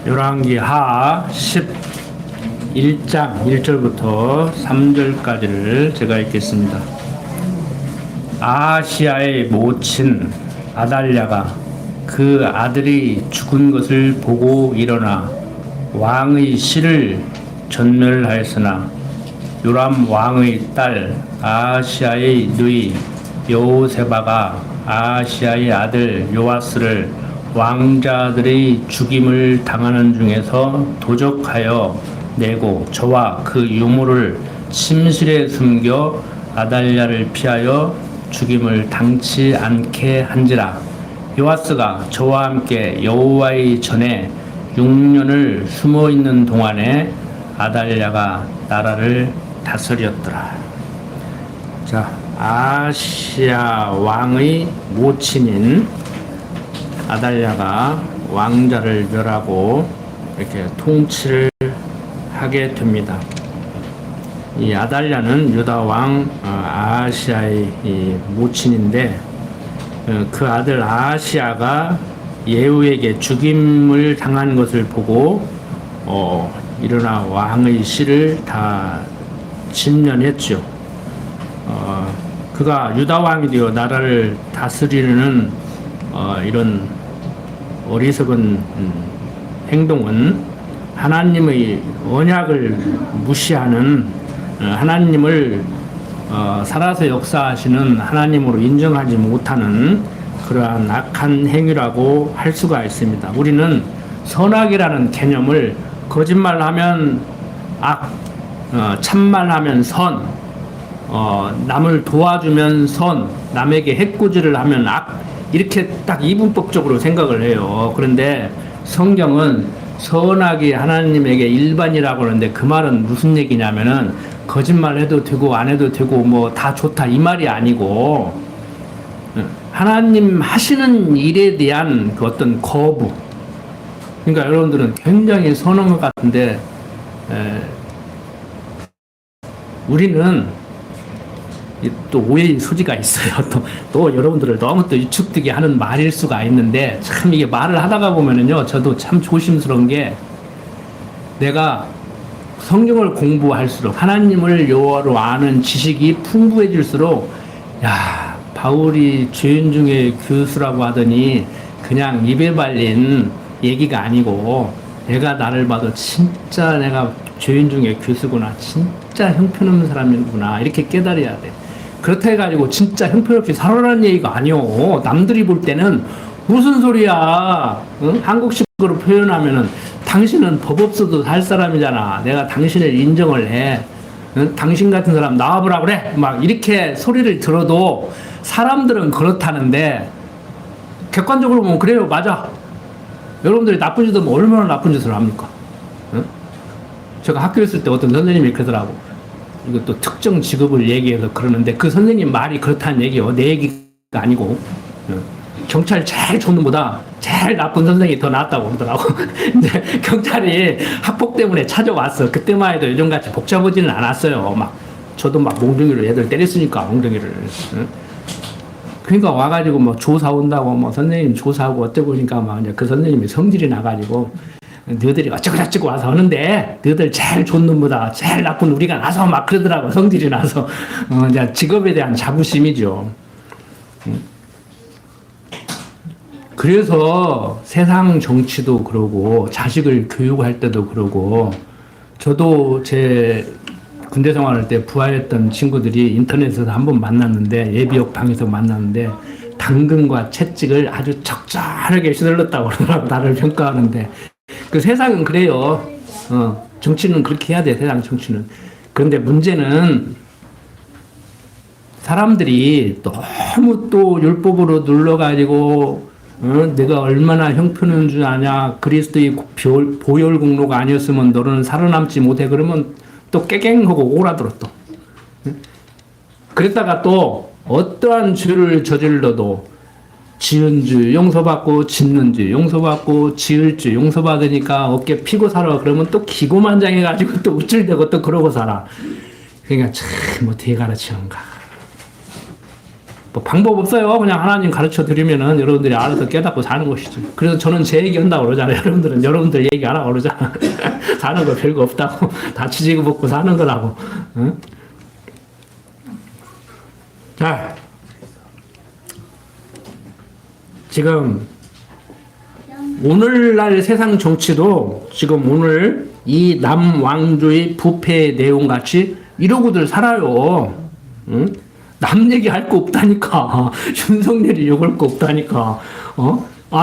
열왕기하 11장 1절부터 3절까지를 제가 읽겠습니다. 아하시야의 모친 아달랴가 그 아들이 죽은 것을 보고 일어나 왕의 씨를 전멸하였으나 요람 왕의 딸 아하시야의 누이 여호세바가 아하시야의 아들 요아스를 왕자들의 죽임을 당하는 중에서 도적하여 내고 저와 그 유물을 침실에 숨겨 아달랴를 피하여 죽임을 당치 않게 한지라. 요아스가 저와 함께 여호와의 전에 6년을 숨어 있는 동안에 아달랴가 나라를 다스렸더라. 자, 아하시야 왕의 모친인 아달랴가 왕자를 멸하고 이렇게 통치를 하게 됩니다. 이 아달랴는 유다 왕 아하시야의 모친인데 그 아들 아하시야가 예후에게 죽임을 당한 것을 보고 일어나 왕의 씨를 다 진멸했죠. 그가 유다 왕이 되어 나라를 다스리는 이런 어리석은 행동은 하나님의 언약을 무시하는 하나님을 살아서 역사하시는 하나님으로 인정하지 못하는 그러한 악한 행위라고 할 수가 있습니다. 우리는 선악이라는 개념을 거짓말하면 악, 참말하면 선, 남을 도와주면 선, 남에게 해코지를 하면 악, 이렇게 딱 이분법적으로 생각을 해요. 그런데 성경은 선악이 하나님에게 일반이라고 하는데 그 말은 무슨 얘기냐면은 거짓말 해도 되고 안 해도 되고 뭐 다 좋다 이 말이 아니고 하나님 하시는 일에 대한 그 어떤 거부. 그러니까 여러분들은 굉장히 선한 것 같은데 우리는 또 오해의 소지가 있어요. 또 여러분들을 너무 또 위축되게 하는 말일 수가 있는데 참 이게 말을 하다가 보면은요, 저도 참 조심스러운 게 내가 성경을 공부할수록 하나님을 여호와로 아는 지식이 풍부해질수록 야, 바울이 죄인 중에 교수라고 하더니 그냥 입에 발린 얘기가 아니고 내가 나를 봐도 진짜 내가 죄인 중에 교수구나, 진짜 형편없는 사람이구나 이렇게 깨달아야 돼. 그렇다 해가지고 진짜 형편없이 살아라는 얘기가 아니오. 남들이 볼 때는 무슨 소리야, 응? 한국식으로 표현하면은 당신은 법 없어도 살 사람이잖아. 내가 당신을 인정을 해. 응? 당신 같은 사람 나와보라 그래. 막 이렇게 소리를 들어도 사람들은 그렇다는데 객관적으로 보면 그래요. 맞아. 여러분들이 나쁜 짓을 하면 얼마나 나쁜 짓을 합니까? 응? 제가 학교 있을 때 어떤 선생님이 그러더라고. 이것도 특정 직업을 얘기해서 그러는데 그 선생님 말이 그렇다는 얘기요. 내 얘기가 아니고. 경찰 제일 좋은 놈보다 제일 나쁜 선생이 더 낫다고 그러더라고. 근데 경찰이 학폭 때문에 찾아왔어. 그때만 해도 요즘같이 복잡하지는 않았어요. 막 저도 막 몽둥이로 애들 때렸으니까 몽둥이를. 그러니까 와가지고 뭐 조사 온다고 뭐 선생님 조사하고 어쩌고 그러니까 막 이제 그 선생님이 성질이 나가지고 너희들이 어쩌고저쩌고 와서 하는데 너희들 제일 좋은 놈보다 제일 나쁜 우리가 나서 막 그러더라고. 성질이 나서 이제 직업에 대한 자부심이죠. 그래서 세상 정치도 그러고 자식을 교육할 때도 그러고 저도 제 군대 생활할 때 부하였던 친구들이 인터넷에서 한번 만났는데 예비역 방에서 만났는데 당근과 채찍을 아주 적절하게 휘둘렀다고 그러더라고. 나를 평가하는데 그 세상은 그래요. 정치는 그렇게 해야 돼. 세상 정치는. 그런데 문제는 사람들이 너무 또 율법으로 눌러가지고 내가 얼마나 형편인 줄 아냐. 그리스도의 보혈 공로가 아니었으면 너는 살아남지 못해. 그러면 또 깨갱하고 오라들어 또. 그랬다가 또 어떠한 죄를 저질러도 지은 죄 용서받고 짓는 죄 용서받고 지을 죄 용서받으니까 어깨 피고 살아. 그러면 또 기고만장해가지고 또 우쭐대고 또 그러고 살아. 그러니까 참 어떻게 가르치는가. 뭐 방법 없어요. 그냥 하나님 가르쳐 드리면은 여러분들이 알아서 깨닫고 사는 것이죠. 그래서 저는 제 얘기 한다고 그러잖아요. 여러분들은 여러분들 얘기 안 하고 그러잖아. 사는 거 별거 없다고. 다 지지고 먹고 사는 거라고. 응? 자, 지금 오늘날 세상 정치도 지금 오늘 이 남왕조의 부패의 내용 같이 이러고들 살아요. 응? 남 얘기할 거 없다니까. 윤석열이 욕할 거 없다니까.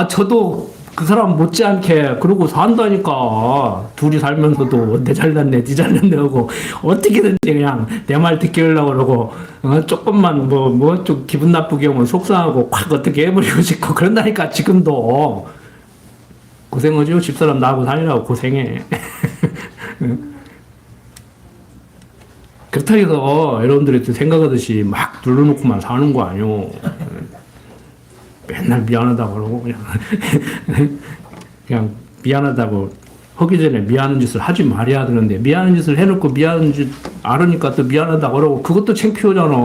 저도 그 사람 못지않게 그러고 산다니까. 둘이 살면서도 내 잘났네, 네 잘났네 하고 어떻게든지 그냥 내 말 듣게 하려고 그러고 조금만 좀 기분 나쁘게 하면 속상하고 콱 어떻게 해버리고 싶고 그런다니까. 지금도 고생하죠. 집사람 나하고 살려고 고생해. 그렇다고 해서 여러분들이 생각하듯이 막 눌러놓고만 사는 거 아니오. 맨날 미안하다고 그러고 그냥 미안하다고 하기 전에 미안한 짓을 하지 말아야 되는데 미안한 짓을 해놓고 미안한 짓 알으니까 또 미안하다고 그러고 그것도 창피하잖아.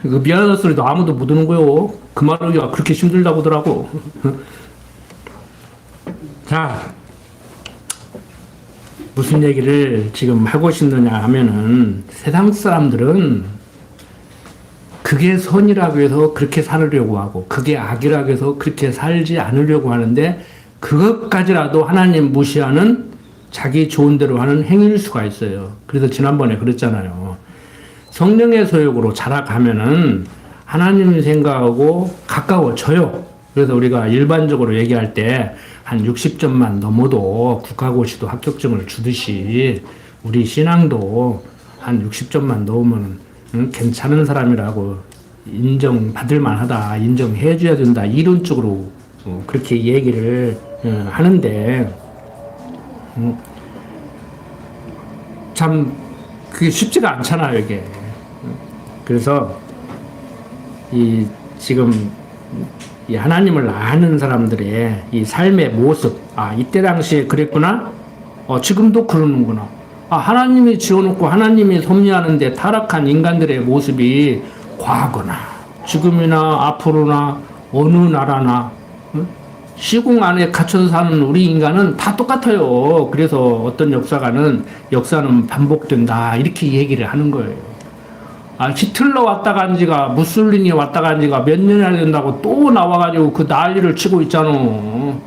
그 미안하다 소리도 아무도 못 듣는 거요. 그 말하기가 그렇게 힘들다고 하더라고. 자, 무슨 얘기를 지금 하고 싶느냐 하면은 세상 사람들은 그게 선이라고 해서 그렇게 살으려고 하고 그게 악이라고 해서 그렇게 살지 않으려고 하는데 그것까지라도 하나님 무시하는 자기 좋은 대로 하는 행위일 수가 있어요. 그래서 지난번에 그랬잖아요. 성령의 소욕으로 자라가면은 하나님 생각하고 가까워져요. 그래서 우리가 일반적으로 얘기할 때 한 60점만 넘어도 국가고시도 합격증을 주듯이 우리 신앙도 한 60점만 넘으면 괜찮은 사람이라고 인정받을 만하다, 인정해줘야 된다, 이런 쪽으로 그렇게 얘기를 하는데 참 그게 쉽지가 않잖아요, 이게. 그래서 지금 이 하나님을 아는 사람들의 이 삶의 모습, 이때 당시에 그랬구나, 지금도 그러는구나. 하나님이 지어놓고 하나님이 섭리하는데 타락한 인간들의 모습이 과거나 지금이나 앞으로나 어느 나라나 시공 안에 갇혀서 사는 우리 인간은 다 똑같아요. 그래서 어떤 역사가는 역사는 반복된다 이렇게 얘기를 하는 거예요. 히틀러 왔다 간 지가 무솔리니 왔다 간 지가 몇 년이나 된다고 또 나와가지고 그 난리를 치고 있잖아. 응?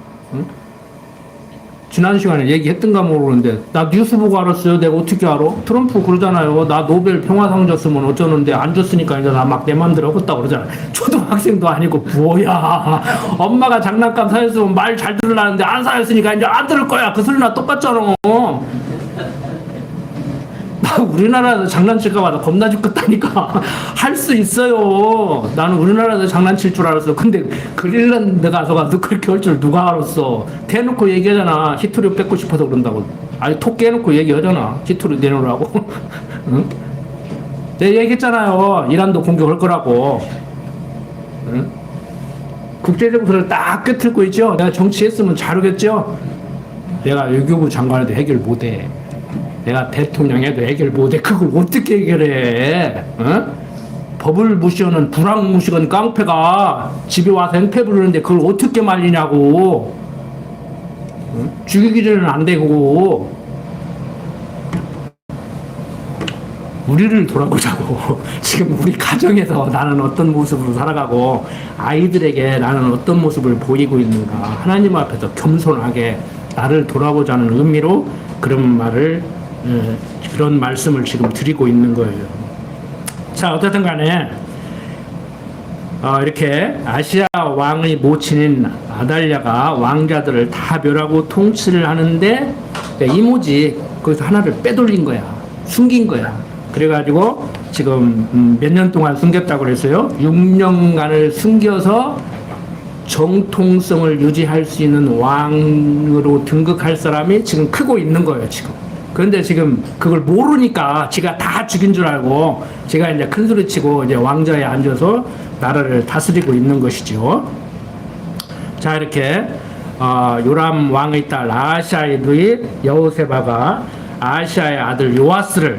지난 시간에 얘기했던가 모르는데 나 뉴스 보고 알았어요. 내가 어떻게 알아? 트럼프 그러잖아요. 나 노벨 평화상 줬으면 어쩌는데 안 줬으니까 이제 나 막 내 맘대로 하겠다고 그러잖아. 초등학생도 아니고 뭐야. 엄마가 장난감 사줬으면 말 잘 들으려는데 안 사줬으니까 이제 안 들을 거야. 그 소리나 똑같잖아. 우리나라에서 장난칠까봐 겁나 죽겠다니까. 할 수 있어요. 나는 우리나라에서 장난칠 줄 알았어. 근데 그린란드 가서가 그렇게 할 줄 누가 알았어. 대놓고 얘기하잖아. 히트류 뺏고 싶어서 그런다고. 톡 깨놓고 얘기하잖아. 히트류 내놓으라고. 응? 내가 얘기했잖아요. 이란도 공격할 거라고. 응? 국제정세를 딱 꿰뚫고 있죠. 내가 정치했으면 잘하겠죠. 내가 외교부 장관해도 해결 못해. 내가 대통령 해도 해결 못해. 그걸 어떻게 해결해? 법을 무시하는 불황무식한 깡패가 집에 와서 행패 부르는데 그걸 어떻게 말리냐고. 죽이기 전에는 안 되고. 우리를 돌아보자고. 지금 우리 가정에서 나는 어떤 모습으로 살아가고 아이들에게 나는 어떤 모습을 보이고 있는가. 하나님 앞에서 겸손하게 나를 돌아보자는 의미로 그런 그런 말씀을 지금 드리고 있는 거예요. 자, 어쨌든 간에 이렇게 아시아 왕의 모친인 아달랴가 왕자들을 다 멸하고 통치를 하는데 이모지 거기서 하나를 빼돌린 거야. 숨긴 거야. 그래가지고 지금 몇 년 동안 숨겼다고 그랬어요. 6년간을 숨겨서 정통성을 유지할 수 있는 왕으로 등극할 사람이 지금 크고 있는 거예요, 지금. 그런데 지금 그걸 모르니까 지가 다 죽인 줄 알고 제가 이제 큰 소리 치고 이제 왕좌에 앉아서 나라를 다스리고 있는 것이죠. 자, 이렇게 요람 왕의 딸 아하시아의 여호세바가 아하시아의 아들 요아스를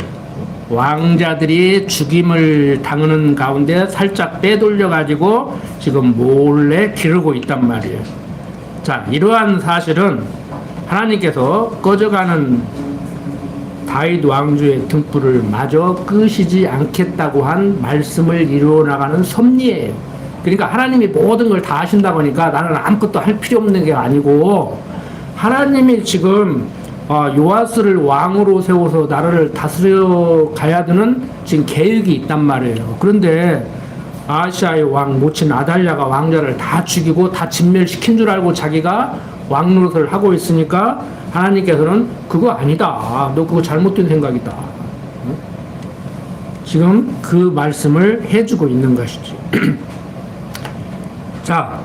왕자들이 죽임을 당하는 가운데 살짝 빼돌려 가지고 지금 몰래 기르고 있단 말이에요. 자, 이러한 사실은 하나님께서 꺼져가는 다윗 왕조의 등불을 마저 끄시지 않겠다고 한 말씀을 이루어 나가는 섭리예요. 그러니까 하나님이 모든 걸 다 하신다고 하니까 나는 아무것도 할 필요 없는 게 아니고, 하나님이 지금 요아스를 왕으로 세워서 나라를 다스려 가야 되는 지금 계획이 있단 말이에요. 그런데 아시아의 왕 모친 아달랴가 왕자를 다 죽이고 다 진멸시킨 줄 알고 자기가 왕 노릇을 하고 있으니까 하나님께서는 그거 아니다, 너 그거 잘못된 생각이다, 지금 그 말씀을 해주고 있는 것이지. 자,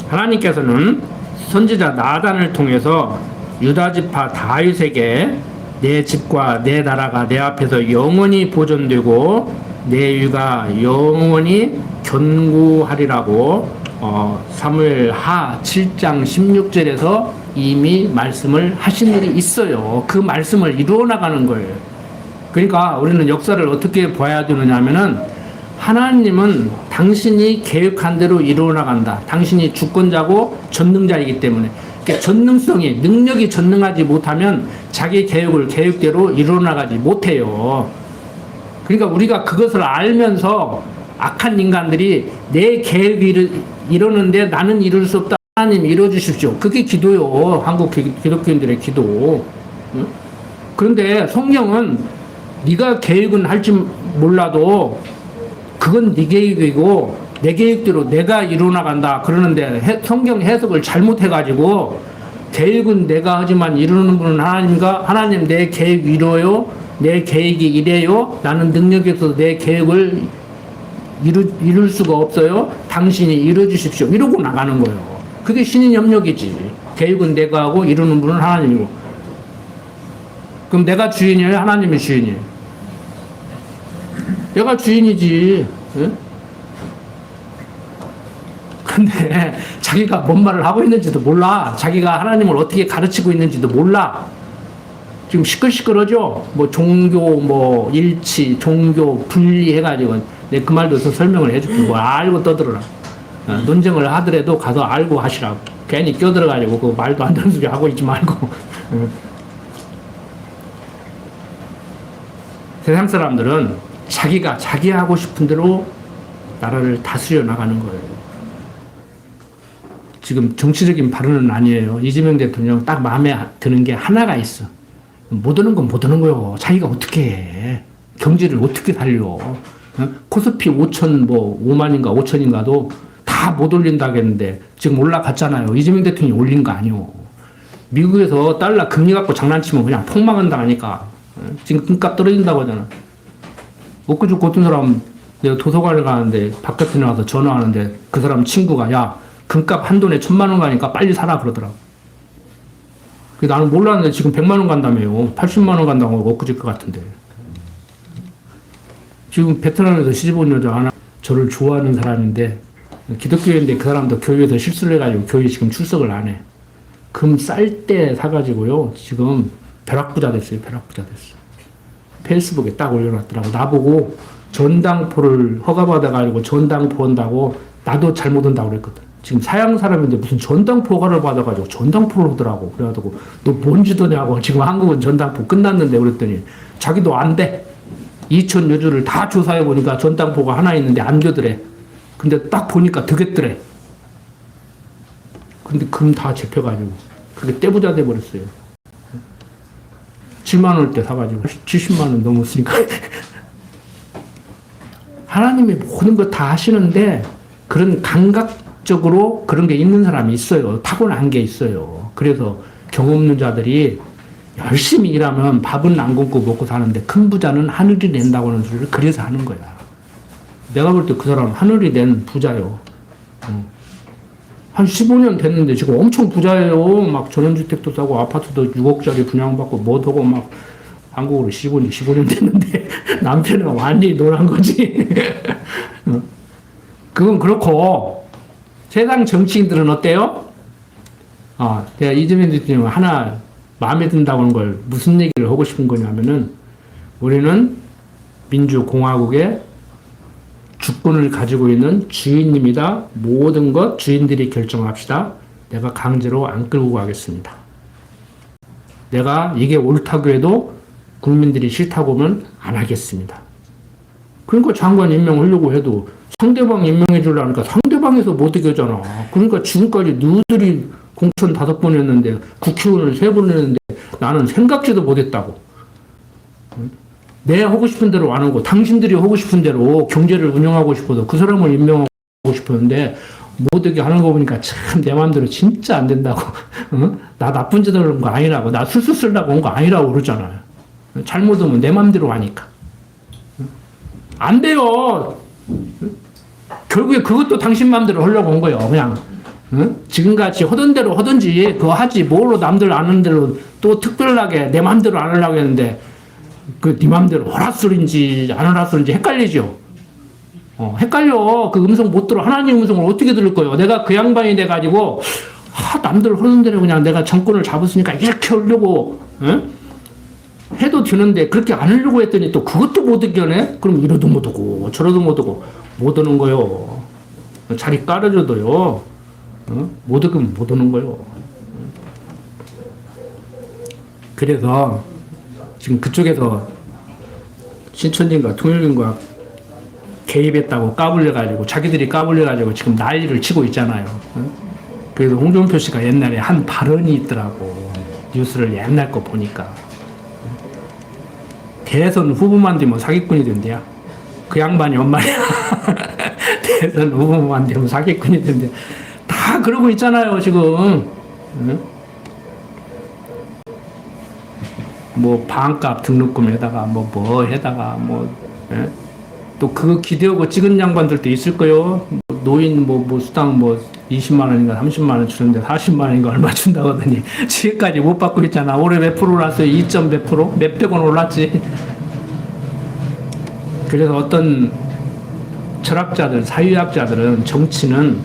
하나님께서는 선지자 나단을 통해서 유다지파 다윗에게 내 집과 내 나라가 내 앞에서 영원히 보존되고 내 유가 영원히 견고하리라고 사무엘하 7장 16절에서 이미 말씀을 하신 일이 있어요. 그 말씀을 이루어 나가는 거예요. 그러니까 우리는 역사를 어떻게 봐야 되느냐 하면은, 하나님은 당신이 계획한 대로 이루어 나간다. 당신이 주권자고 전능자이기 때문에, 그러니까 전능성이, 능력이 전능하지 못하면 자기 계획대로 이루어 나가지 못해요. 그러니까 우리가 그것을 알면서 악한 인간들이 내 계획을 이루는데 나는 이룰 수 없다, 하나님 이루어주십시오, 그게 기도요. 한국 기독교인들의 기도. 그런데 성경은 네가 계획은 할지 몰라도 그건 네 계획이고 내 계획대로 내가 이루어나간다 그러는데, 성경 해석을 잘못해가지고 계획은 내가 하지만 이루는 분은 하나님과, 하나님 내 계획 이루어요, 내 계획이 이래요, 나는 능력이 없어서 내 계획을 이룰 수가 없어요, 당신이 이루어주십시오, 이러고 나가는 거예요. 그게 신인 협력이지. 계획은 내가 하고 이루는 분은 하나님이고. 그럼 내가 주인이에요, 하나님이 주인이에요? 내가 주인이지. 예? 근데 자기가 뭔 말을 하고 있는지도 몰라. 자기가 하나님을 어떻게 가르치고 있는지도 몰라. 지금 시끌시끌하죠? 뭐 종교, 뭐 일치, 종교 분리해가지고. 내가 그 말도 설명을 해줄게. 뭐 알고 떠들어라. 논쟁을 하더라도 가서 알고 하시라고. 괜히 껴들어가지고 그 말도 안 되는 소리 하고 있지 말고. 세상 사람들은 자기가 자기 하고 싶은 대로 나라를 다스려 나가는 거예요. 지금 정치적인 발언은 아니에요. 이재명 대통령 딱 마음에 드는 게 하나가 있어. 못 오는 건 못 오는 거요. 자기가 어떻게 해. 경제를 어떻게 살려. 코스피 5만인가 5천인가도 다 못 올린다겠는데 지금 올라갔잖아요. 이재명 대통령이 올린 거 아니오. 미국에서 달러 금리 갖고 장난치면 그냥 폭망한다니까. 지금 금값 떨어진다고 하잖아. 먹고 죽고 어떤 사람, 내가 도서관을 가는데 바깥에 나가서 전화하는데 그 사람 친구가, 야, 금값 한 돈에 1,000만 원 가니까 빨리 사라 그러더라고. 나는 몰랐는데 지금 100만 원 간다며요. 80만 원 간다고 엊그제 것 같은데. 지금 베트남에서 시집 온 여자 하나, 저를 좋아하는 사람인데, 기독교인데 그 사람도 교회에서 실수를 해가지고 교회 지금 출석을 안 해. 금 쌀 때 사가지고요. 지금 벼락부자 됐어요. 벼락부자 됐어. 페이스북에 딱 올려놨더라고. 나보고 전당포를 허가받아가지고 전당포 한다고 나도 잘못 한다고 그랬거든. 지금 사양 사람인데 무슨 전당포 허가를 받아가지고 전당포를 하더라고. 그래가지고 너 뭔지도 내하고 지금 한국은 전당포 끝났는데 그랬더니 자기도 안 돼. 2천 여주를 다 조사해보니까 전당포가 하나 있는데 안 되더래. 근데 딱 보니까 되겠더래. 근데 금 다 잡혀가지고 그게 떼부자 돼버렸어요. 7만 원대 사가지고 70만 원 넘었으니까. 하나님이 모든 거 다 하시는데 그런 감각적으로 그런 게 있는 사람이 있어요. 타고난 게 있어요. 그래서 경험 없는 자들이 열심히 일하면 밥은 안 굶고 먹고 사는데 큰 부자는 하늘이 낸다고 하는 소리를 그래서 하는 거야. 내가 볼 때 그 사람 하늘이 낸 부자요. 한 15년 됐는데 지금 엄청 부자예요. 막 전원주택도 사고 아파트도 6억짜리 분양받고 뭐하고 막 한국으로 15년 됐는데 남편은 완전히 노란 거지. 그건 그렇고 세상 정치인들은 어때요? 내가 이재명 대통령 하나 마음에 든다고 하는 걸 무슨 얘기를 하고 싶은 거냐면은 우리는 민주공화국의 주권을 가지고 있는 주인님이다. 모든 것 주인들이 결정합시다. 내가 강제로 안 끌고 가겠습니다. 내가 이게 옳다고 해도 국민들이 싫다고 하면 안 하겠습니다. 그러니까 장관 임명하려고 해도 상대방 임명해 주려니까 상대방에서 못 이겨잖아. 그러니까 지금까지 너희들이 공천 5번 했는데 국회의원을 3번 했는데 나는 생각지도 못했다고. 내 하고 싶은 대로 안 하고 당신들이 하고 싶은 대로 경제를 운영하고 싶어도 그 사람을 임명하고 싶었는데 못 이게 하는 거 보니까 참 내 마음대로 진짜 안 된다고. 나 나쁜 짓 하는 거 아니라고. 나 술술 쓰려고 온 거 아니라고 그러잖아요. 잘못하면 내 마음대로 하니까. 안 돼요. 결국에 그것도 당신 마음대로 하려고 온 거예요. 그냥 지금같이 하던 대로 하든지 그거 하지 뭐로 남들 아는 대로 또 특별하게 내 마음대로 안 하려고 했는데 그 네 마음대로 하라 소리인지 안 하라 소리인지 헷갈리죠. 헷갈려. 그 음성 못 들어. 하나님 음성을 어떻게 들을 거예요? 내가 그 양반이 돼가지고 남들 하는 대로 그냥 내가 정권을 잡았으니까 이렇게 하려고 해도 되는데 그렇게 안 하려고 했더니 또 그것도 못 이겨내? 그럼 이러도 못 오고 저러도 못 오고 못 오는 거요. 자리 깔아줘도요. 못 오면 못 오는 거요. 그래서 지금 그쪽에서 신천지인가 통일교인가 개입했다고 까불려가지고 자기들이 까불려가지고 지금 난리를 치고 있잖아요. 그래서 홍준표 씨가 옛날에 한 발언이 있더라고. 뉴스를 옛날 거 보니까 대선 후보만 되면 사기꾼이 된대요. 그 양반이 엄마야. 대선 후보만 되면 사기꾼이 된대. 다 그러고 있잖아요 지금. 뭐 방값 등록금에다가 뭐 해다가 또 그거 기대하고 찍은 양반들도 있을 거요. 노인 뭐 수당 20만 원인가 30만 원 주는데 40만 원인가 얼마 준다고 하더니 지금까지 못 받고 있잖아. 올해 몇 프로 올랐어요? 2점 몇 프로? 몇백 원 올랐지. 그래서 어떤 철학자들, 사회학자들은 정치는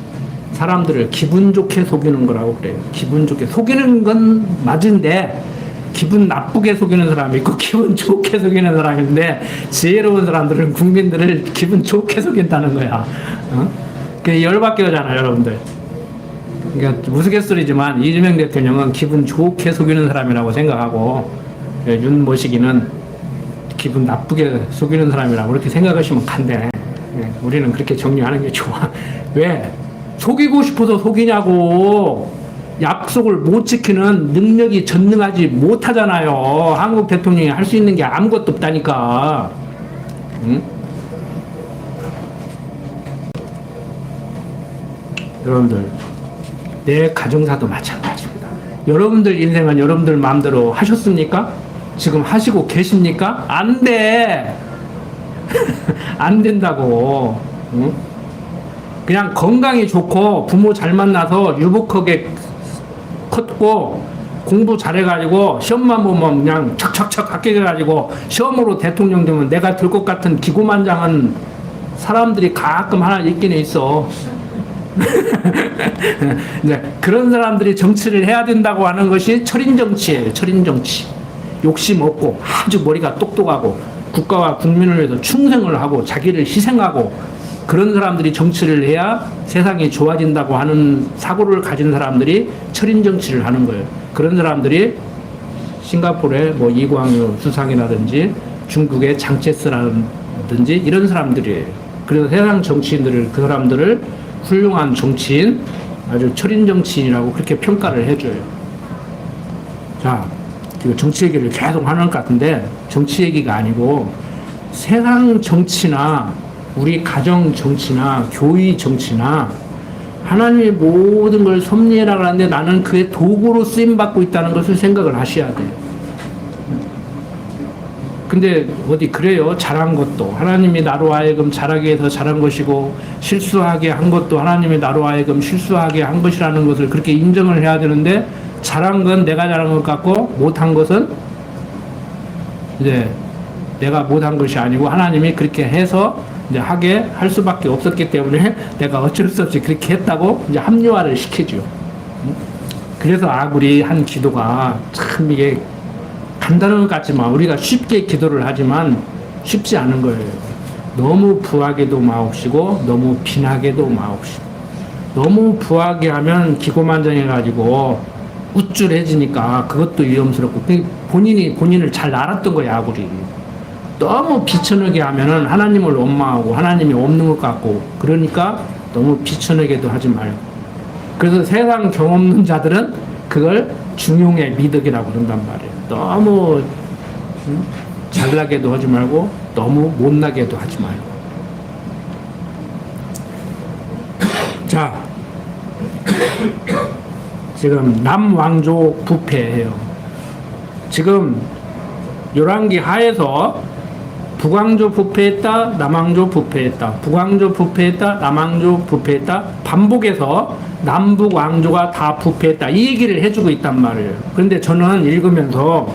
사람들을 기분 좋게 속이는 거라고 그래요. 기분 좋게 속이는 건 맞은데 기분 나쁘게 속이는 사람이 있고 기분 좋게 속이는 사람인데 지혜로운 사람들은 국민들을 기분 좋게 속인다는 거야. 그게 열받게 하잖아요, 여러분들. 그러니까 우스갯소리지만 이재명 대통령은 기분 좋게 속이는 사람이라고 생각하고 윤모시기는 기분 나쁘게 속이는 사람이라고 그렇게 생각하시면 간대. 우리는 그렇게 정리하는 게 좋아. 왜? 속이고 싶어서 속이냐고. 약속을 못 지키는 능력이 전능하지 못하잖아요. 한국 대통령이 할 수 있는 게 아무것도 없다니까. 응? 여러분들, 내 가정사도 마찬가지입니다. 여러분들 인생은 여러분들 마음대로 하셨습니까? 지금 하시고 계십니까? 안 돼. 안 된다고. 응? 그냥 건강이 좋고 부모 잘 만나서 유복하게 컸고 공부 잘해가지고 시험만 보면 그냥 척척척 합격해가지고 시험으로 대통령 되면 내가 될 것 같은 기고만장한 사람들이 가끔 하나 있긴 있어. 이제 그런 사람들이 정치를 해야 된다고 하는 것이 철인정치예요. 철인정치. 욕심 없고 아주 머리가 똑똑하고 국가와 국민을 위해서 충성을 하고 자기를 희생하고 그런 사람들이 정치를 해야 세상이 좋아진다고 하는 사고를 가진 사람들이 철인 정치를 하는 거예요. 그런 사람들이 싱가포르의 뭐 이광유 수상이라든지 중국의 장체스라든지 이런 사람들이에요. 그래서 세상 정치인들을 그 사람들을 훌륭한 정치인, 아주 철인 정치인이라고 그렇게 평가를 해줘요. 자, 정치 얘기를 계속 하는 것 같은데 정치 얘기가 아니고 세상 정치나 우리 가정 정치나 교회 정치나 하나님의 모든 걸 섭리해라 하는데 나는 그의 도구로 쓰임받고 있다는 것을 생각을 하셔야 돼요. 근데 어디 그래요? 잘한 것도 하나님이 나로 하여금 잘하게 해서 잘한 것이고 실수하게 한 것도 하나님이 나로 하여금 실수하게 한 것이라는 것을 그렇게 인정을 해야 되는데 잘한 건 내가 잘한 것 같고 못한 것은 이제 내가 못한 것이 아니고 하나님이 그렇게 해서 이제 하게 할 수밖에 없었기 때문에 내가 어쩔 수 없이 그렇게 했다고 이제 합리화를 시켜줘. 그래서 우리 한 기도가 참 이게 간단한 것 같지만 우리가 쉽게 기도를 하지만 쉽지 않은 거예요. 너무 부하게도 마옵시고 너무 빈하게도 마옵시고. 너무 부하게 하면 기고만장해가지고 우쭐해지니까 그것도 위험스럽고 본인이 본인을 잘 알았던 거야 아구리. 너무 비천하게 하면은 하나님을 원망하고 하나님이 없는 것 같고 그러니까 너무 비천하게도 하지 말고. 그래서 세상 경 없는 자들은 그걸 중용의 미덕이라고 그런단 말이에요. 너무 잘나게도 하지 말고 너무 못나게도 하지 말고. 자, 지금 남왕조 부패예요. 지금 열왕기 하에서 북왕조 부패했다, 남왕조 부패했다, 북왕조 부패했다, 남왕조 부패했다, 반복해서 남북 왕조가 다 부패했다 이 얘기를 해주고 있단 말이에요. 그런데 저는 읽으면서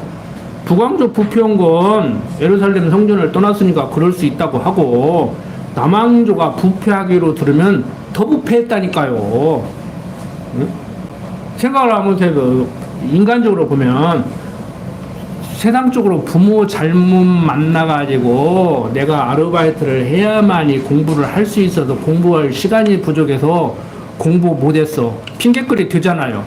북왕조 부패한 건 예루살렘 성전을 떠났으니까 그럴 수 있다고 하고 남왕조가 부패하기로 들으면 더 부패했다니까요. 응? 생각을 하면서 인간적으로 보면 세상적으로 부모 잘못 만나가지고 내가 아르바이트를 해야만이 공부를 할 수 있어서 공부할 시간이 부족해서 공부 못했어. 핑계거리 되잖아요.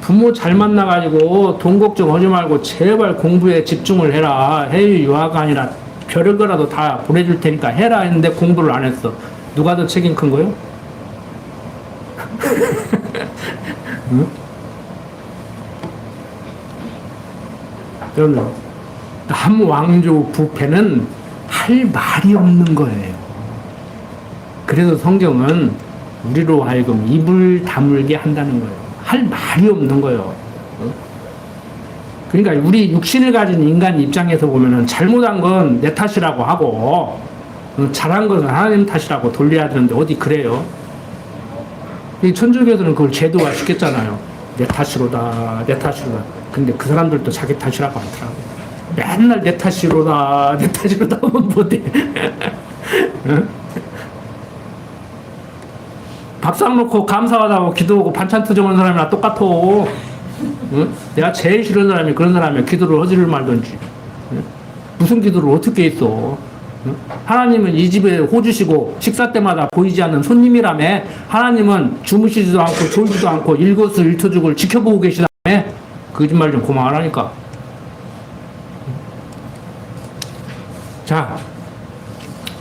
부모 잘 만나가지고 돈 걱정하지 말고 제발 공부에 집중을 해라. 해외 유학가 아니라 별거라도 다 보내줄 테니까 해라 했는데 공부를 안 했어. 누가 더 책임 큰 거요? 응? 여러분, 남왕조 부패는 할 말이 없는 거예요. 그래서 성경은 우리로 하여금 입을 다물게 한다는 거예요. 할 말이 없는 거예요. 그러니까 우리 육신을 가진 인간 입장에서 보면은 잘못한 건 내 탓이라고 하고 잘한 것은 하나님 탓이라고 돌려야 되는데 어디 그래요? 이 천주교들은 그걸 제도화 시켰잖아요. 내 탓이로다, 내 탓이로다. 근데 그 사람들도 자기 탓이라고 하더라고. 맨날 내 탓이로다, 내 탓이로다 하면 못해. 응? 밥상 놓고 감사하다고 기도하고 반찬 투정하는 사람이랑 똑같아. 응? 내가 제일 싫은 사람이 그런 사람이야. 기도를 허지를 말든지. 응? 무슨 기도를 어떻게 했어? 응? 하나님은 이 집에 호주시고 식사 때마다 보이지 않는 손님이라며. 하나님은 주무시지도 않고 졸지도 않고 일거수일투족을 지켜보고 계시다며. 거짓말 좀 그만하라니까. 자,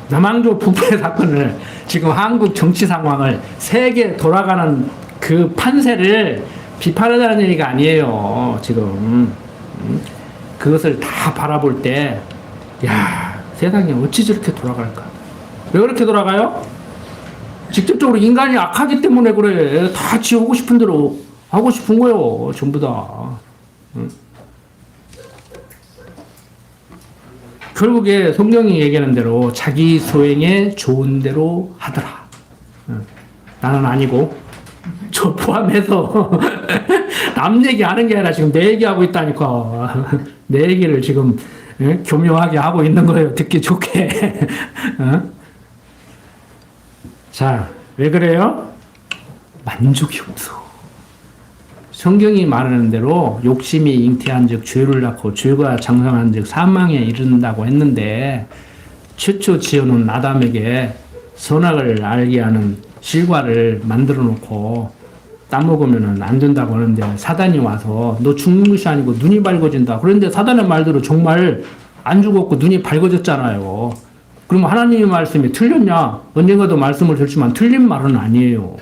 남왕조 부패 사건을 지금 한국 정치 상황을 세계 돌아가는 그 판세를 비판하자는 얘기가 아니에요. 지금 그것을 다 바라볼 때, 야, 세상이 어찌 저렇게 돌아갈까? 왜 그렇게 돌아가요? 직접적으로 인간이 악하기 때문에 그래. 다 지 하고 싶은 대로 하고 싶은 거예요. 전부 다. 결국에 성경이 얘기하는 대로 자기 소행에 좋은 대로 하더라. 나는 아니고 저 포함해서 남 얘기하는 게 아니라 지금 내 얘기하고 있다니까. 내 얘기를 지금 교묘하게 하고 있는 거예요. 듣기 좋게. 자, 왜 그래요? 만족이 없어. 성경이 말하는 대로 욕심이 잉태한 즉 죄를 낳고 죄가 장성한 즉 사망에 이른다고 했는데 최초 지어놓은 아담에게 선악을 알게 하는 실과를 만들어 놓고 따먹으면 안 된다고 하는데 사단이 와서 너 죽는 것이 아니고 눈이 밝아진다. 그런데 사단의 말대로 정말 안 죽었고 눈이 밝아졌잖아요. 그럼 하나님의 말씀이 틀렸냐? 언젠가도 말씀을 듣지만 틀린 말은 아니에요.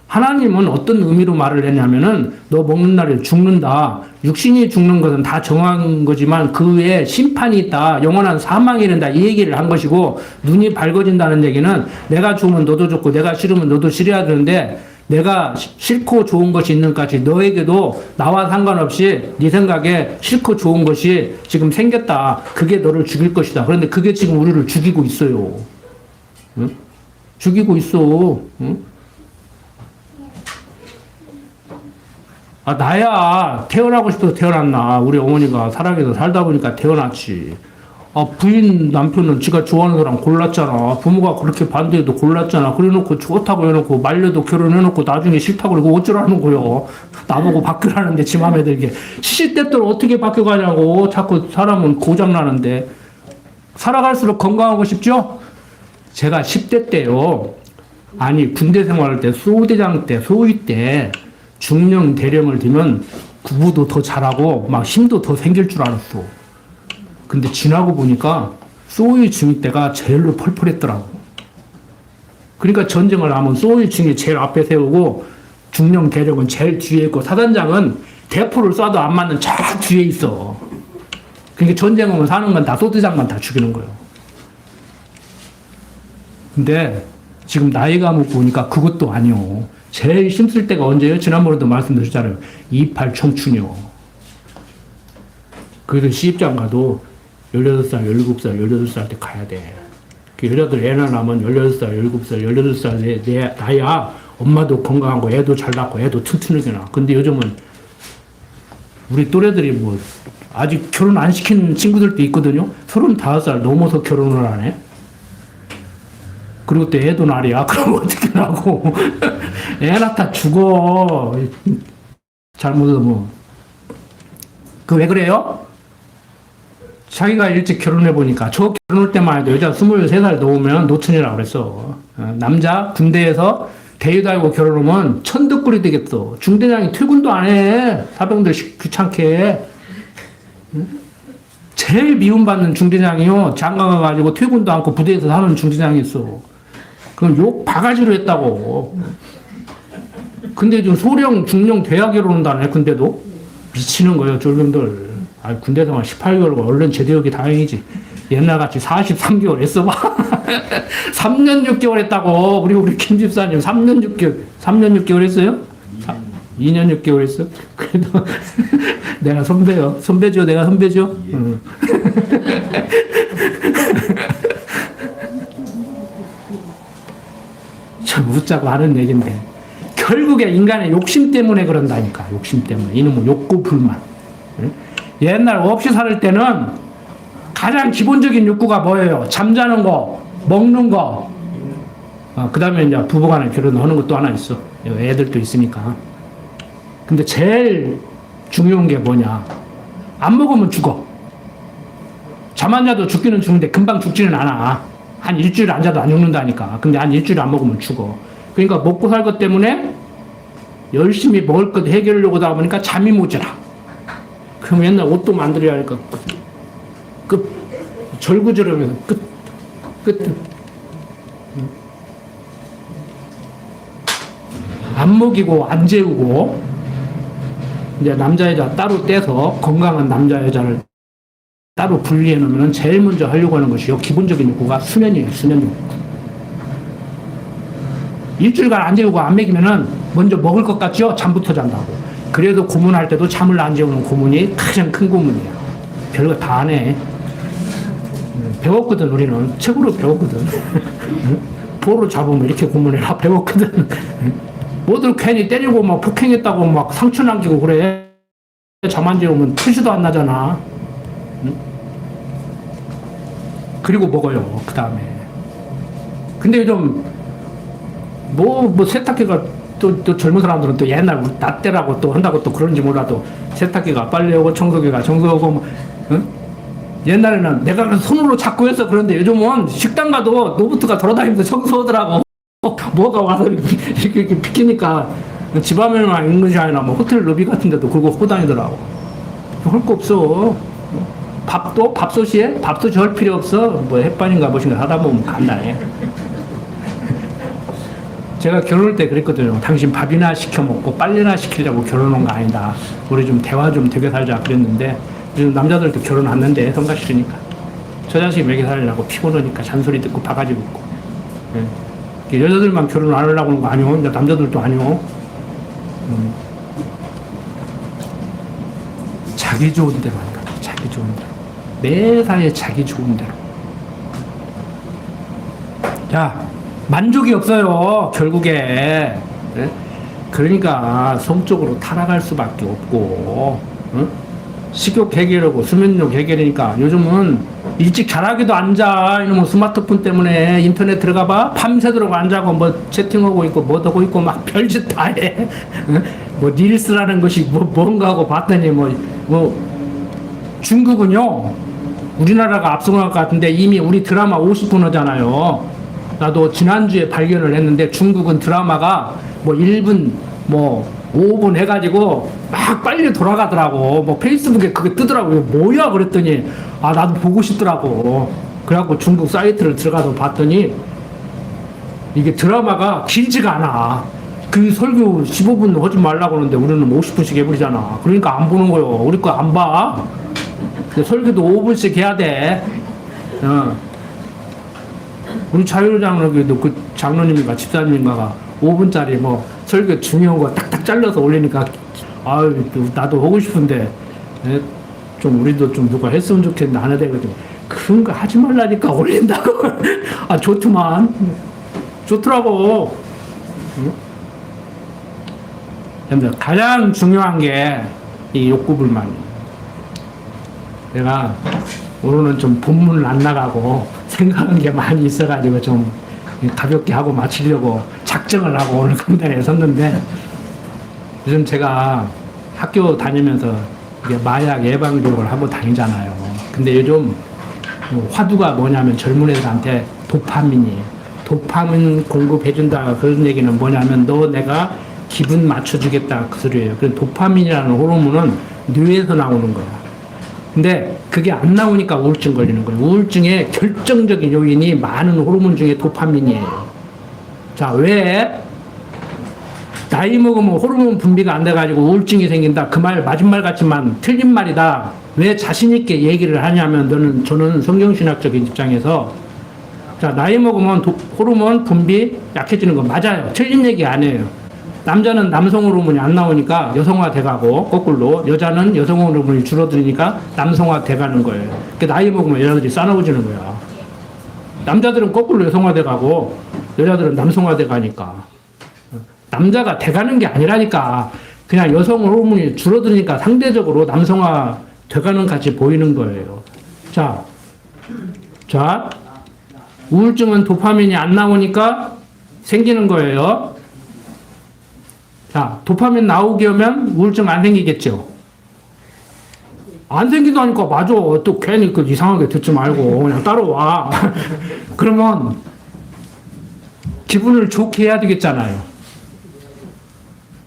하나님은 어떤 의미로 말을 했냐면은 너 먹는 날에 죽는다. 육신이 죽는 것은 다 정한 거지만 그 외에 심판이 있다. 영원한 사망이 이른다. 이 얘기를 한 것이고 눈이 밝아진다는 얘기는 내가 죽으면 너도 죽고 내가 싫으면 너도 싫어야 되는데 내가 싫고 좋은 것이 있는까지 너에게도 나와 상관없이 네 생각에 싫고 좋은 것이 지금 생겼다. 그게 너를 죽일 것이다. 그런데 그게 지금 우리를 죽이고 있어요. 응? 죽이고 있어. 응? 아, 나야 태어나고 싶어서 태어났나. 우리 어머니가 살아계서 살다 보니까 태어났지. 아, 부인 남편은 지가 좋아하는 사람 골랐잖아. 부모가 그렇게 반대해도 골랐잖아. 그래놓고 좋다고 해놓고 말려도 결혼해놓고 나중에 싫다고 그러고 어쩌라는 거요. 나보고 바뀌라는데 지 맘에 들게. 시시때때로 어떻게 바뀌어가냐고. 자꾸 사람은 고장나는데. 살아갈수록 건강하고 싶죠? 제가 10대 때요. 아니, 군대 생활할 때, 소대장 때, 소위 때, 중령, 대령을 두면 구부도 더 잘하고, 막 힘도 더 생길 줄 알았어. 근데 지나고 보니까, 소위 중위 때가 제일로 펄펄했더라고. 그러니까 전쟁을 하면 소위 중위 제일 앞에 세우고, 중령, 대령은 제일 뒤에 있고, 사단장은 대포를 쏴도 안 맞는 저 뒤에 있어. 그러니까 전쟁하면 사는 건 다 소대장만 다 죽이는 거예요. 근데 지금 나이가 먹고 보니까 그것도 아니요. 제일 힘쓸 때가 언제예요? 지난번에도 말씀드렸잖아요. 28 청춘이요. 그래도 시집장 가도 18살, 17살, 18살 때 가야 돼. 여자들 애 낳으면 18살, 17살, 18살 내 나이야. 엄마도 건강하고 애도 잘 낳고 애도 튼튼하게 나. 근데 요즘은 우리 또래들이 뭐 아직 결혼 안 시킨 친구들도 있거든요. 35살 넘어서 결혼을 안 해. 그리고 또 애도 날이야. 그럼 어떻게 나고. 애 낳다 죽어. 잘못해서 뭐. 그 왜 그래요? 자기가 일찍 결혼해보니까, 저 결혼할 때만 해도 여자 23살 넘으면 노천이라고 그랬어. 남자 군대에서 대위달고 결혼하면 천득굴이 되겠어. 중대장이 퇴근도 안 해. 사병들 귀찮게. 제일 미움받는 중대장이요. 장가 가가지고 퇴근도 않고 부대에서 사는 중대장이 있어. 그럼 욕 바가지로 했다고. 근데 지금 소령, 중령 돼야 결혼한다네. 근데도 미치는 거예요, 쫄병들. 아, 군대 생활 18개월 얼른 제대하기 다행이지. 옛날같이 43개월 했어봐. 3년 6개월 했다고. 우리 김 집사님 3년 6개월 했어요? 2년 6개월 했어? 그래도 내가 선배요. 선배죠, 내가 선배죠. 예. 응. 참 웃자고 하는 얘긴데 결국에 인간의 욕심 때문에 그런다니까. 욕심 때문에. 이놈의 욕구 불만. 응? 옛날 없이 살 때는 가장 기본적인 욕구가 뭐예요? 잠자는 거, 먹는 거. 그 다음에 이제 부부간에 결혼하는 것도 하나 있어. 애들도 있으니까. 근데 제일 중요한 게 뭐냐? 안 먹으면 죽어. 잠 안 자도 죽기는 죽는데 금방 죽지는 않아. 한 일주일 안 자도 안 죽는다니까. 근데 한 일주일 안 먹으면 죽어. 그러니까 먹고 살 것 때문에 열심히 먹을 것 해결하려고 하다 보니까 잠이 모자라. 그럼 옛날 옷도 만들어야 하니까 절구절하면서 끝. 안 먹이고 안 재우고 이제 남자 여자 따로 떼서 건강한 남자 여자를 따로 분리해 놓으면 제일 먼저 하려고 하는 것이요. 기본적인 욕구가 수면이에요. 수면 욕구. 일주일간 안 재우고 안 먹이면은 먼저 먹을 것 같죠? 잠부터 잔다고. 그래도 고문할 때도 잠을 안 재우는 고문이 가장 큰 고문이야. 별거 다 안 해. 배웠거든, 우리는. 책으로 배웠거든. 포로 잡으면 이렇게 고문해라. 배웠거든. 뭐들 괜히 때리고 막 폭행했다고 막 상처 남기고 그래. 잠 안 재우면 풀시도 안 나잖아. 그리고 먹어요. 그 다음에. 근데 요즘 뭐 세탁기가 또 젊은 사람들은 또 옛날 나 때라고 또 한다고 또 그런지 몰라도 세탁기가 빨래 오고 청소기가 청소하고 뭐, 응? 옛날에는 내가 손으로 잡고 해서 그런데 요즘은 식당 가도 로봇가 돌아다니면서 청소하더라고. 뭐가 와서 이렇게 비키니까 집안에만 있는 것이 아니라 뭐 호텔 로비 같은 데도 그러고 호다니더라고. 할 거 없어. 밥도 밥솥이에 밥솥이 할 필요 없어. 뭐 햇반인가 무엇인가 하다 보면 간단해. 제가 결혼할 때 그랬거든요. 당신 밥이나 시켜 먹고 빨래나 시키려고 결혼한 거 아니다. 우리 좀 대화 좀 되게 살자 그랬는데 요즘 남자들도 결혼 안 한대. 성가 싫으니까. 저 자식 먹여 살려고 피곤하니까 잔소리 듣고 바가지 긋고. 네. 여자들만 결혼 안 하려고 하는 거 아니오. 남자들도 아니오. 자기 좋은 대로 한다. 자기 좋은 대로. 매사에 자기 좋은 대로. 자, 만족이 없어요. 결국에. 네? 그러니까 성적으로 타락할 수밖에 없고, 응? 식욕 해결하고 수면욕 해결이니까 요즘은 일찍 자라기도 안 자. 이놈의 스마트폰 때문에 인터넷 들어가봐. 밤새도록 안 자고 뭐 채팅하고 있고 뭐 하고 있고 막 별짓 다 해. 응? 뭐 릴스라는 것이 뭔가 하고 봤더니 뭐 중국은요 우리나라가 앞서갈 것 같은데 이미 우리 드라마 50분 하잖아요. 나도 지난주에 발견을 했는데 중국은 드라마가 뭐 1분 뭐 5분 해가지고 막 빨리 돌아가더라고. 뭐 페이스북에 그게 뜨더라고요. 뭐야 그랬더니 아 나도 보고 싶더라고. 그래갖고 중국 사이트를 들어가서 봤더니 이게 드라마가 길지가 않아. 그 설교 15분 하지 말라고 하는데 우리는 50분씩 해버리잖아. 그러니까 안 보는 거요. 우리 거 안 봐. 설교도 5분씩 해야 돼. 우리 자유장로교도 그 장로님인가 집사님인가가 5분짜리 뭐 설교 중요한 거 딱딱 잘라서 올리니까 아유 나도 하고 싶은데 좀 우리도 좀 누가 했으면 좋겠는데 안 해대거든. 그런 거 하지 말라니까 올린다고. 아 좋더만. 좋더라고. 근데 가장 중요한 게 이 욕구불만이에요. 내가 오늘은 좀 본문을 안 나가고 생각한 게 많이 있어가지고 좀 가볍게 하고 마치려고 작정을 하고 오늘 강단에 섰는데 요즘 제가 학교 다니면서 이게 마약 예방 교육을 하고 다니잖아요. 근데 요즘 화두가 뭐냐면 젊은 애들한테 도파민이에요. 도파민 공급해준다. 그런 얘기는 뭐냐면 너 내가 기분 맞춰주겠다 그 소리예요. 그래서 도파민이라는 호르몬은 뇌에서 나오는 거야. 근데 그게 안 나오니까 우울증 걸리는 거예요. 우울증의 결정적인 요인이 많은 호르몬 중에 도파민이에요. 자, 왜? 나이 먹으면 호르몬 분비가 안 돼가지고 우울증이 생긴다. 그 말 맞은말 같지만 틀린 말이다. 왜 자신있게 얘기를 하냐면 저는 성경신학적인 입장에서 자, 나이 먹으면 호르몬 분비 약해지는 거 맞아요. 틀린 얘기 아니에요. 남자는 남성 호르몬이 안 나오니까 여성화 돼가고 거꾸로 여자는 여성 호르몬이 줄어드니까 남성화 돼가는 거예요. 나이 먹으면 여자들이 싸나워지는 거야. 남자들은 거꾸로 여성화 돼가고 여자들은 남성화 돼가니까 남자가 돼가는 게 아니라니까 그냥 여성 호르몬이 줄어드니까 상대적으로 남성화 돼가는 같이 보이는 거예요. 자 우울증은 도파민이 안 나오니까 생기는 거예요. 자, 도파민 나오게 하면 우울증 안 생기겠죠? 안 생긴다니까, 맞아. 또 괜히 그 이상하게 듣지 말고 그냥 따라와. 그러면 기분을 좋게 해야 되겠잖아요.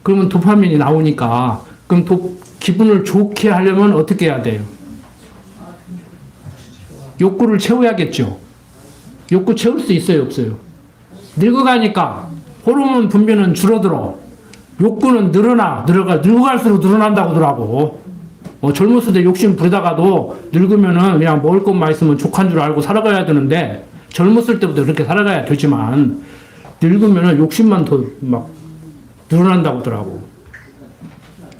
그러면 도파민이 나오니까. 그럼 기분을 좋게 하려면 어떻게 해야 돼요? 욕구를 채워야겠죠? 욕구 채울 수 있어요, 없어요? 늙어가니까 호르몬 분비는 줄어들어. 욕구는 늙어갈수록 늘어난다고 하더라고. 젊었을 때 욕심 부리다가도 늙으면은 그냥 먹을 것만 있으면 족한 줄 알고 살아가야 되는데 젊었을 때부터 그렇게 살아가야 되지만 늙으면은 욕심만 더 막 늘어난다고 하더라고.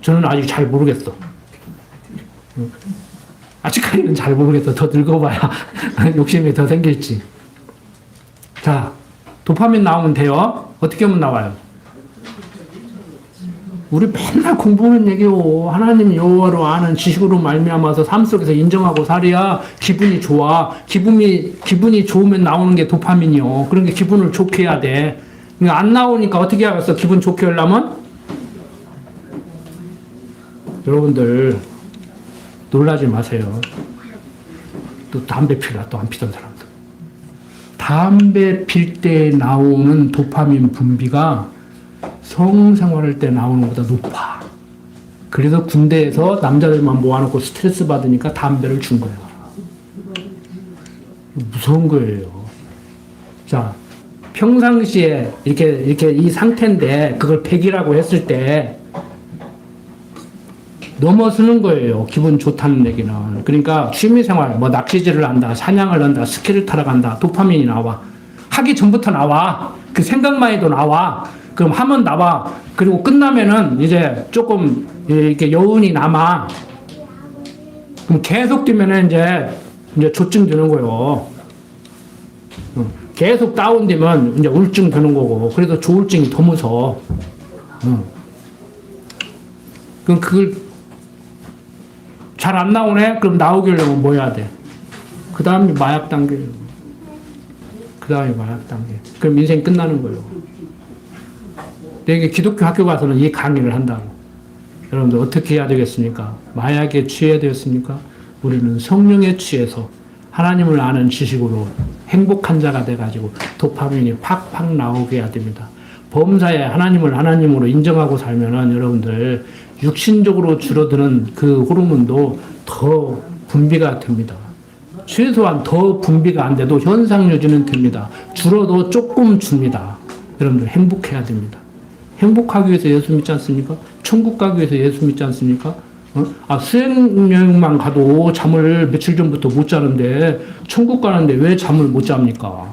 저는 아직 잘 모르겠어. 아직까지는 잘 모르겠어. 더 늙어봐야 욕심이 더 생길지. 자, 도파민 나오면 돼요. 어떻게 하면 나와요? 우리 맨날 공부하는 얘기요. 하나님 여호와로 아는 지식으로 말미암아서 삶 속에서 인정하고 살아야 기분이 좋아. 기분이 좋으면 나오는 게 도파민이요. 그런 게 기분을 좋게 해야 돼. 그러니까 안 나오니까 어떻게 하겠어? 기분 좋게 하려면? 여러분들 놀라지 마세요. 또 담배 피라 또 안 피던 사람들. 담배 필 때 나오는 도파민 분비가 성생활할 때 나오는 것보다 높아. 그래서 군대에서 남자들만 모아놓고 스트레스 받으니까 담배를 준 거야. 무서운 거예요. 자, 평상시에 이렇게 이 상태인데 그걸 100이라고 했을 때 넘어서는 거예요. 기분 좋다는 얘기는. 그러니까 취미생활, 뭐 낚시질을 한다, 사냥을 한다, 스키를 타러 간다, 도파민이 나와. 하기 전부터 나와. 그 생각만 해도 나와. 그럼 하면 나와. 그리고 끝나면은 이제 조금 이렇게 여운이 남아. 그럼 계속 뛰면은 이제 조증 드는 거예요. 계속 다운되면 이제 우울증 드는 거고. 그래서 조울증이 더 무서워. 그럼 그걸 잘 안 나오네? 그럼 나오게 하려면 뭐 해야 돼? 그 다음이 마약 단계. 그럼 인생 끝나는 거예요. 내가 기독교 학교 가서는 이 강의를 한다고. 여러분들 어떻게 해야 되겠습니까? 마약에 취해야 되겠습니까? 우리는 성령에 취해서 하나님을 아는 지식으로 행복한 자가 돼가지고 도파민이 팍팍 나오게 해야 됩니다. 범사에 하나님을 하나님으로 인정하고 살면은 여러분들 육신적으로 줄어드는 그 호르몬도 더 분비가 됩니다. 최소한 더 분비가 안 돼도 현상 유지는 됩니다. 줄어도 조금 줍니다. 여러분들 행복해야 됩니다. 행복하기 위해서 예수 믿지 않습니까? 천국 가기 위해서 예수 믿지 않습니까? 수행여행만 가도 잠을 며칠 전부터 못 자는데 천국 가는데 왜 잠을 못 잡니까?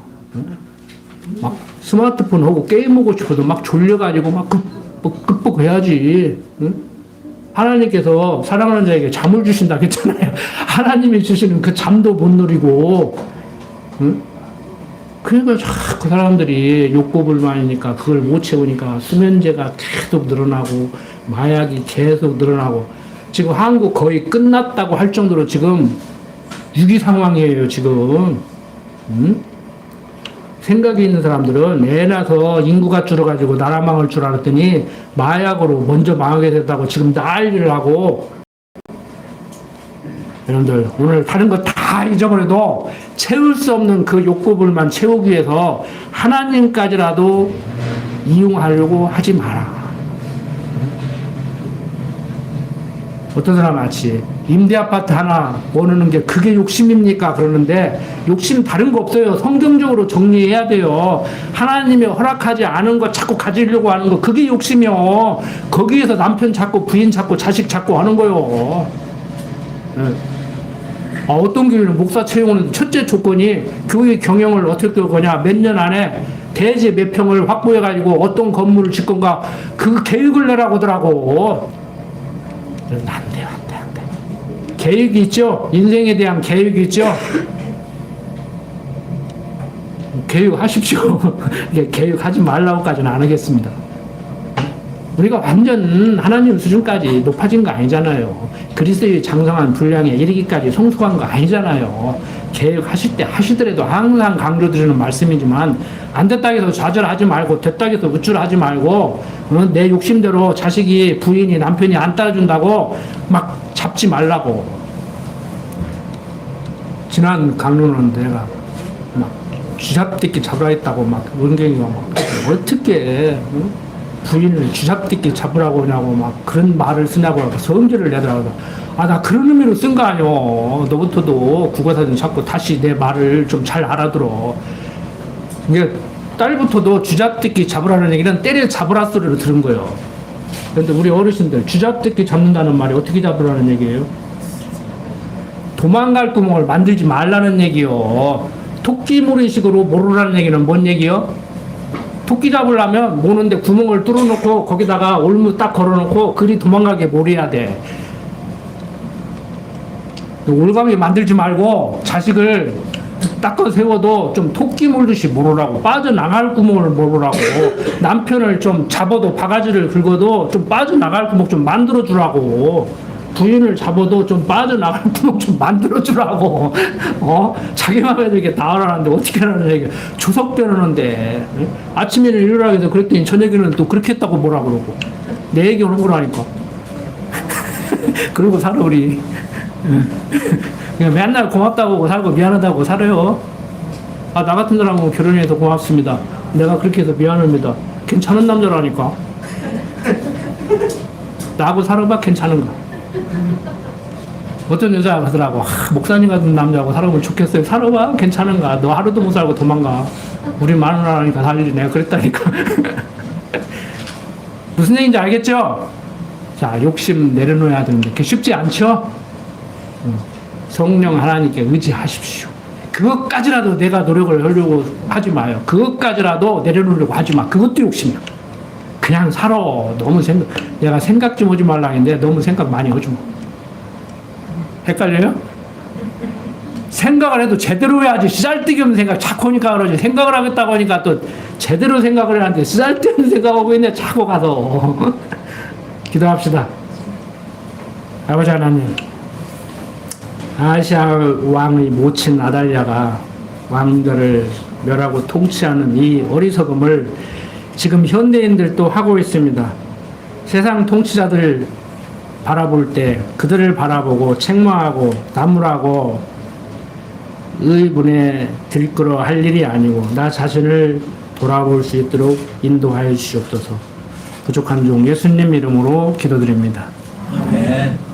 막 스마트폰 하고 게임하고 싶어도 막 졸려가지고 막 급복 해야지. 하나님께서 사랑하는 자에게 잠을 주신다고 했잖아요. 하나님이 주시는 그 잠도 못 누리고, 그러니까 자꾸 사람들이 욕구불만이니까 그걸 못 채우니까 수면제가 계속 늘어나고 마약이 계속 늘어나고 지금 한국 거의 끝났다고 할 정도로 지금 위기 상황이에요. 지금 생각이 있는 사람들은 애 낳아서 인구가 줄어가지고 나라 망할 줄 알았더니 마약으로 먼저 망하게 됐다고 지금 난리를 하고. 여러분들 오늘 다른 거 다 잊어버려도 채울 수 없는 그 욕구불만 채우기 위해서 하나님까지라도 이용하려고 하지 마라. 어떤 사람 마치 임대아파트 하나 원하는 게 그게 욕심입니까? 그러는데 욕심 다른 거 없어요. 성경적으로 정리해야 돼요. 하나님이 허락하지 않은 거 자꾸 가지려고 하는 거 그게 욕심이요. 거기에서 남편 찾고 부인 찾고 자식 찾고 하는 거요. 네. 어떤 교회는 목사 채용은 첫째 조건이 교회 경영을 어떻게 할 거냐, 몇 년 안에 대지 몇 평을 확보해가지고 어떤 건물을 짓 건가 그 계획을 내라고 하더라고. 안 돼요, 안 돼, 안 돼. 계획이 있죠? 인생에 대한 계획이 있죠? 계획하십시오. 계획하지 말라고까지는 안 하겠습니다. 우리가 완전 하나님 수준까지 높아진 거 아니잖아요. 그리스도의 장성한 분량에 이르기까지 성숙한 거 아니잖아요. 계획하실 때 하시더라도 항상 강조드리는 말씀이지만 안 됐다 해서 좌절하지 말고 됐다 해서 우쭐하지 말고 내 욕심대로 자식이 부인이 남편이 안 따라준다고 막 잡지 말라고. 지난 강론은 내가 막 쥐잡듯이 잡으라 했다고 막 원경이가 막 어떻게 부인을 쥐잡듯이 잡으라고 하냐고 막 그런 말을 쓰냐고 성질을 내더라고요. 나 그런 의미로 쓴 거 아니오. 너부터도 국어사전 찾고 다시 내 말을 좀 잘 알아들어. 이게 딸부터도 쥐잡듯이 잡으라는 얘기는 때려 잡으라 소리로 들은 거예요. 그런데 우리 어르신들 쥐잡듯이 잡는다는 말이 어떻게 잡으라는 얘기예요? 도망갈 구멍을 만들지 말라는 얘기요. 토끼몰이식으로 모르라는 얘기는 뭔 얘기요? 토끼 잡으려면 모는데 구멍을 뚫어놓고 거기다가 올무 딱 걸어놓고 그리 도망가게 몰아야 돼. 올가미 만들지 말고 자식을 닦아 세워도 좀 토끼 몰듯이 몰으라고, 빠져나갈 구멍을 몰으라고, 남편을 좀 잡아도 바가지를 긁어도 좀 빠져나갈 구멍 좀 만들어주라고, 부인을 잡아도 좀 빠져나갈 구멍 좀 만들어주라고. 자기 맘에 들게 다 하라는데 어떻게 하라는 얘기야. 주석 빼놓는데 아침에는 이러라 해서 그랬더니 저녁에는 또 그렇게 했다고 뭐라 그러고 내 얘기 오는 거라니까. 그러고 살아 우리. 그냥 맨날 고맙다고 살고 미안하다고 살아요. 나 같은 사람하고 결혼해서 고맙습니다. 내가 그렇게 해서 미안합니다. 괜찮은 남자라니까. 나하고 살아봐 괜찮은가. 어떤 여자가 하더라고. 목사님 같은 남자하고 살아보면 좋겠어요. 살아봐 괜찮은가. 너 하루도 못 살고 도망가. 우리 마누라니까 살리지. 내가 그랬다니까. 무슨 얘기인지 알겠죠? 자, 욕심 내려놓아야 되는데 그게 쉽지 않죠? 성령 하나님께 의지하십시오. 그것까지라도 내가 노력을 하려고 하지 마요. 그것까지라도 내려놓으려고 하지 마. 그것도 욕심이야. 그냥 살아. 너무 내가 생각 좀 하지 말라 했는데 너무 생각 많이 하지 마. 헷갈려요? 생각을 해도 제대로 해야지. 쓰잘데기 없는 생각 자꾸 하니까 그러지. 생각을 하겠다고 하니까 또 제대로 생각을 해야 하는데 쓰잘데없는 생각하고 있네. 자꾸 가서. 기도합시다. 아버지 하나님, 아시아 왕의 모친 아달랴가 왕들을 멸하고 통치하는 이 어리석음을 지금 현대인들도 하고 있습니다. 세상 통치자들 바라볼 때 그들을 바라보고 책망하고 나무라고 의분에 들끓어 할 일이 아니고 나 자신을 돌아볼 수 있도록 인도하여 주시옵소서. 부족한 종 예수님 이름으로 기도드립니다. 아멘.